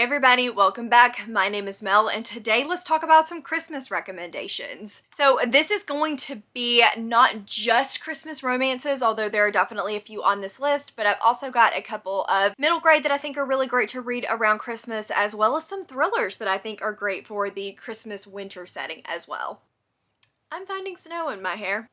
everybody, welcome back. My name is Mel and today let's talk about some Christmas recommendations. So this is going to be not just Christmas romances, although there are definitely a few on this list, but I've also got a couple of middle grade that I think are really great to read around Christmas, as well as some thrillers that I think are great for the Christmas winter setting as well. I'm finding snow in my hair.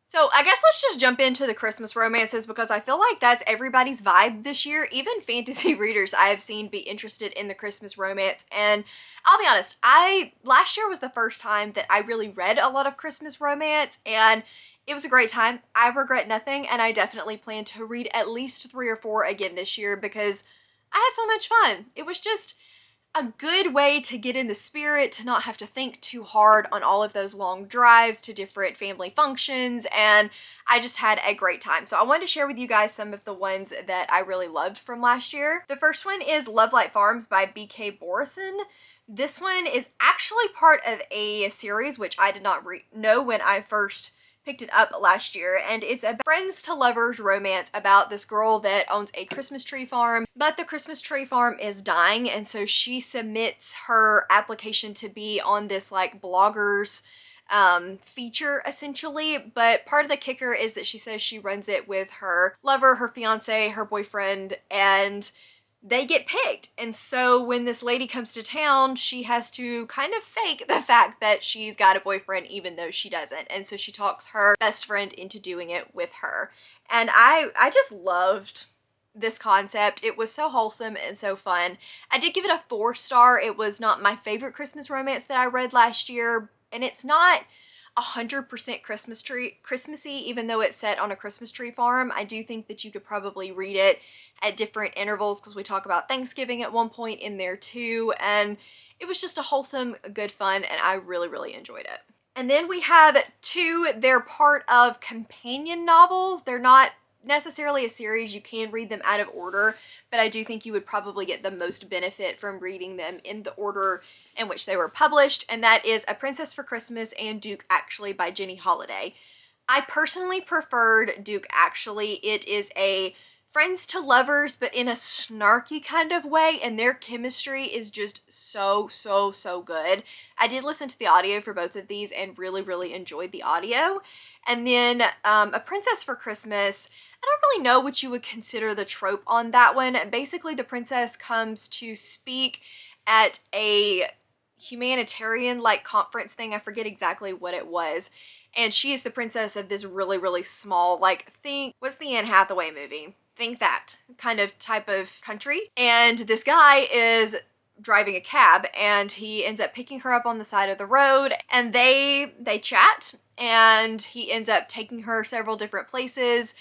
So I guess let's just jump into the Christmas romances because I feel like that's everybody's vibe this year. Even fantasy readers I have seen be interested in the Christmas romance. And I'll be honest, last year was the first time that I really read a lot of Christmas romance, and it was a great time. I regret nothing, and I definitely plan to read at least 3 or 4 again this year because I had so much fun. It was just a good way to get in the spirit, to not have to think too hard on all of those long drives to different family functions, and I just had a great time. So I wanted to share with you guys some of the ones that I really loved from last year. The first one is Lovelight Farms by B.K. Borison. This one is actually part of a series which I did not know when I first picked it up last year, and it's a friends to lovers romance about this girl that owns a Christmas tree farm, but the Christmas tree farm is dying, and so she submits her application to be on this like bloggers feature essentially. But part of the kicker is that she says she runs it with her lover, her fiance, her boyfriend, and they get picked. And so when this lady comes to town, she has to kind of fake the fact that she's got a boyfriend even though she doesn't. And so she talks her best friend into doing it with her. And I just loved this concept. It was so wholesome and so fun. I did give it a 4-star. It was not my favorite Christmas romance that I read last year, and it's not 100% Christmassy, even though it's set on a Christmas tree farm. I do think that you could probably read it at different intervals because we talk about Thanksgiving at one point in there too, and it was just a wholesome, good fun, and I really enjoyed it. And then we have 2, they're part of companion novels. They're not necessarily a series, you can read them out of order, but I do think you would probably get the most benefit from reading them in the order in which they were published, and that is A Princess for Christmas and Duke Actually by Jenny Holiday. I personally preferred Duke Actually. It is a friends to lovers, but in a snarky kind of way, and their chemistry is just so good. I did listen to the audio for both of these and really enjoyed the audio. And then A Princess for Christmas, I don't really know what you would consider the trope on that one. Basically, the princess comes to speak at a humanitarian like conference thing. I forget exactly what it was. And she is the princess of this really small, like, what's the Anne Hathaway movie? Think that kind of type of country. And this guy is driving a cab, and he ends up picking her up on the side of the road, and they chat, and he ends up taking her several different places,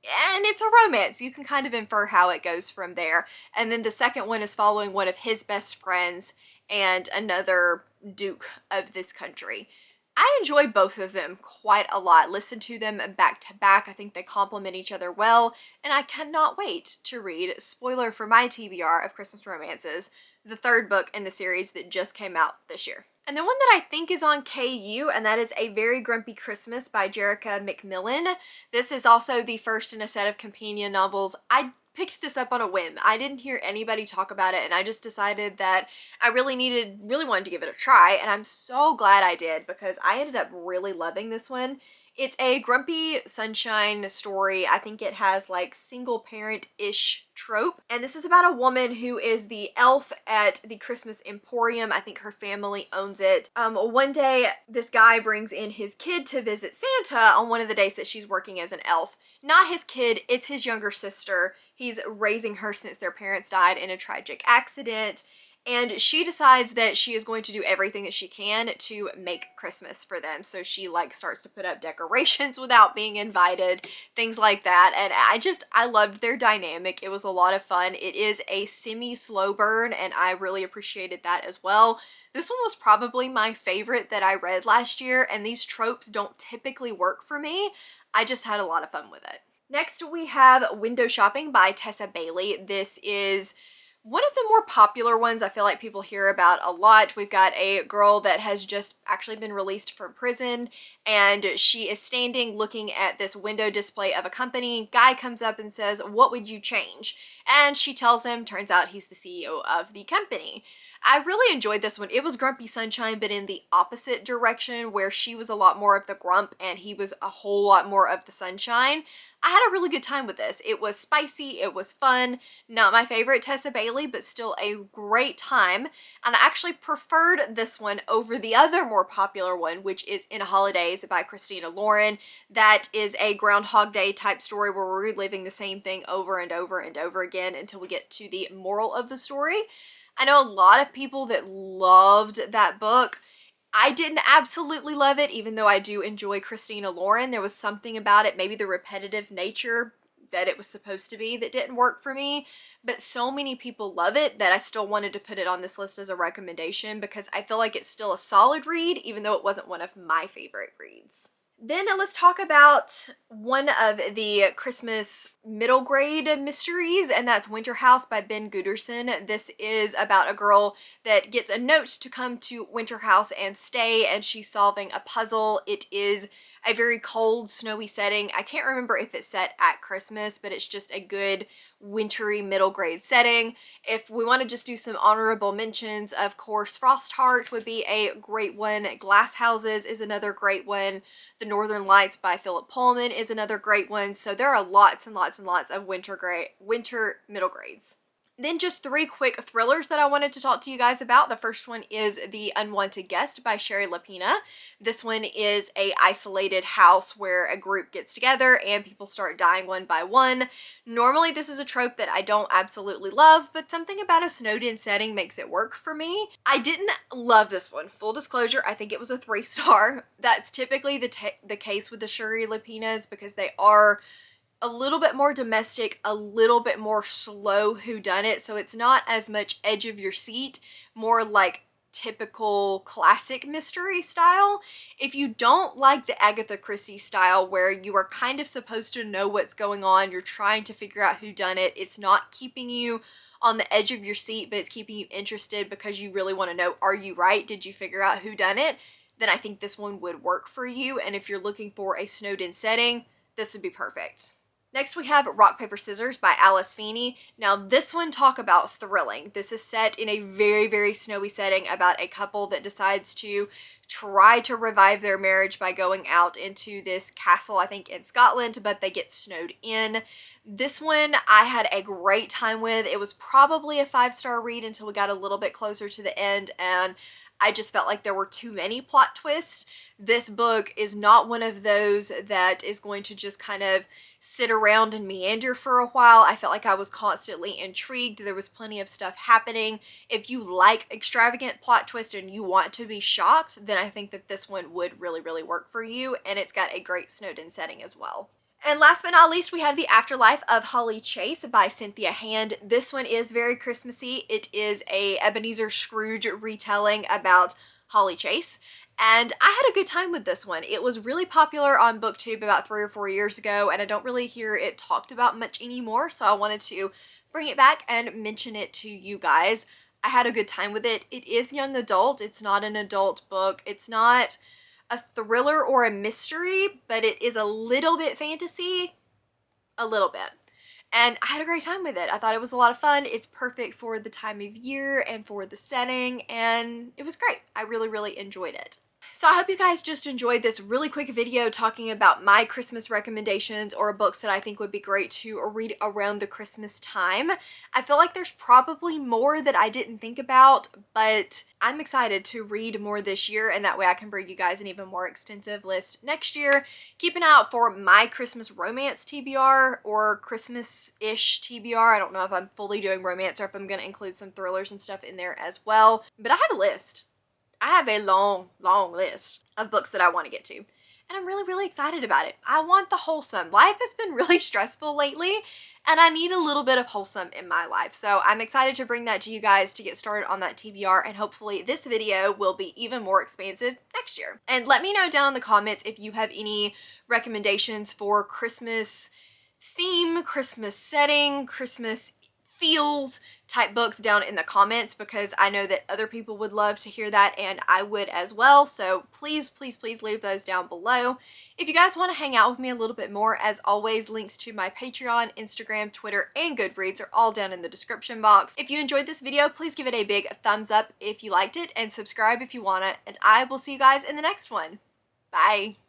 and it's a romance. You can kind of infer how it goes from there. And then the second one is following one of his best friends and another duke of this country. I enjoy both of them quite a lot. Listen to them back to back. I think they complement each other well, and I cannot wait to read, spoiler for my TBR of Christmas romances, the 3rd book in the series that just came out this year. And the one that I think is on KU, and that is A Very Grumpy Christmas by Jerica McMillan. This is also the first in a set of companion novels. I picked this up on a whim. I didn't hear anybody talk about it, and I just decided that I really wanted to give it a try, and I'm so glad I did because I ended up really loving this one. It's a grumpy sunshine story. I think it has like single parent-ish trope. And this is about a woman who is the elf at the Christmas Emporium. I think her family owns it. One day, this guy brings in his kid to visit Santa on one of the days that she's working as an elf. Not his kid, it's his younger sister. He's raising her since their parents died in a tragic accident. And she decides that she is going to do everything that she can to make Christmas for them. So she like starts to put up decorations without being invited, things like that. And I loved their dynamic. It was a lot of fun. It is a semi-slow burn, and I really appreciated that as well. This one was probably my favorite that I read last year, and these tropes don't typically work for me. I just had a lot of fun with it. Next, we have Window Shopping by Tessa Bailey. This is one of the more popular ones I feel like people hear about a lot. We've got a girl that has just actually been released from prison, and she is standing looking at this window display of a company. Guy comes up and says, "What would you change?" And she tells him, turns out he's the CEO of the company. I really enjoyed this one. It was Grumpy Sunshine, but in the opposite direction, where she was a lot more of the grump and he was a whole lot more of the sunshine. I had a really good time with this. It was spicy, it was fun, not my favorite Tessa Bailey, but still a great time. And I actually preferred this one over the other more popular one, which is In Holidays by Christina Lauren. That is a Groundhog Day type story where we're reliving the same thing over and over and over again until we get to the moral of the story. I know a lot of people that loved that book. I didn't absolutely love it, even though I do enjoy Christina Lauren. There was something about it, maybe the repetitive nature that it was supposed to be, that didn't work for me. But so many people love it that I still wanted to put it on this list as a recommendation because I feel like it's still a solid read, even though it wasn't one of my favorite reads. Then let's talk about one of the Christmas middle grade mysteries, and that's Winter House by Ben Gooderson. This is about a girl that gets a note to come to Winter House and stay, and she's solving a puzzle. It is a very cold, snowy setting. I can't remember if it's set at Christmas, but it's just a good wintry middle grade setting. If we want to just do some honorable mentions, of course, Frost Heart would be a great one. Glass Houses is another great one. The Northern Lights by Philip Pullman is another great one. So there are lots and lots and lots of winter middle grades. Then just 3 quick thrillers that I wanted to talk to you guys about. The first one is The Unwanted Guest by Sherry Lapina. This one is a isolated house where a group gets together and people start dying one by one. Normally this is a trope that I don't absolutely love, but something about a snowed-in setting makes it work for me. I didn't love this one. Full disclosure, I think it was a 3-star. That's typically the case with the Sherry Lapinas because they are a little bit more domestic, a little bit more slow whodunit, so it's not as much edge of your seat, more like typical classic mystery style. If you don't like the Agatha Christie style where you are kind of supposed to know what's going on, you're trying to figure out whodunit, it's not keeping you on the edge of your seat, but it's keeping you interested because you really want to know, are you right? Did you figure out whodunit? Then I think this one would work for you, and if you're looking for a snowed-in setting, this would be perfect. Next we have Rock, Paper, Scissors by Alice Feeney. Now this one, talk about thrilling. This is set in a very, very snowy setting about a couple that decides to try to revive their marriage by going out into this castle, I think in Scotland, but they get snowed in. This one I had a great time with. It was probably a 5-star read until we got a little bit closer to the end, and I just felt like there were too many plot twists. This book is not one of those that is going to just kind of sit around and meander for a while. I felt like I was constantly intrigued. There was plenty of stuff happening. If you like extravagant plot twists and you want to be shocked, then I think that this one would really, really work for you, and it's got a great snowed-in setting as well. And last but not least, we have The Afterlife of Holly Chase by Cynthia Hand. This one is very Christmassy. It is a Ebenezer Scrooge retelling about Holly Chase. And I had a good time with this one. It was really popular on BookTube about 3 or 4 years ago, and I don't really hear it talked about much anymore, so I wanted to bring it back and mention it to you guys. I had a good time with it. It is young adult. It's not an adult book. It's not a thriller or a mystery, but it is a little bit fantasy, a little bit. And I had a great time with it. I thought it was a lot of fun. It's perfect for the time of year and for the setting, and it was great. I really, really enjoyed it. So I hope you guys just enjoyed this really quick video talking about my Christmas recommendations or books that I think would be great to read around the Christmas time. I feel like there's probably more that I didn't think about, but I'm excited to read more this year, and that way I can bring you guys an even more extensive list next year. Keep an eye out for my Christmas romance TBR or Christmas-ish TBR. I don't know if I'm fully doing romance or if I'm going to include some thrillers and stuff in there as well, but I have a list. I have a long, long list of books that I want to get to, and I'm really, really excited about it. I want the wholesome. Life has been really stressful lately, and I need a little bit of wholesome in my life. So I'm excited to bring that to you guys to get started on that TBR, and hopefully this video will be even more expansive next year. And let me know down in the comments if you have any recommendations for Christmas theme, Christmas setting, Christmas feels type books down in the comments, because I know that other people would love to hear that and I would as well. So please, please, please leave those down below. If you guys want to hang out with me a little bit more, as always, links to my Patreon, Instagram, Twitter, and Goodreads are all down in the description box. If you enjoyed this video, please give it a big thumbs up if you liked it, and subscribe if you want it, and I will see you guys in the next one. Bye.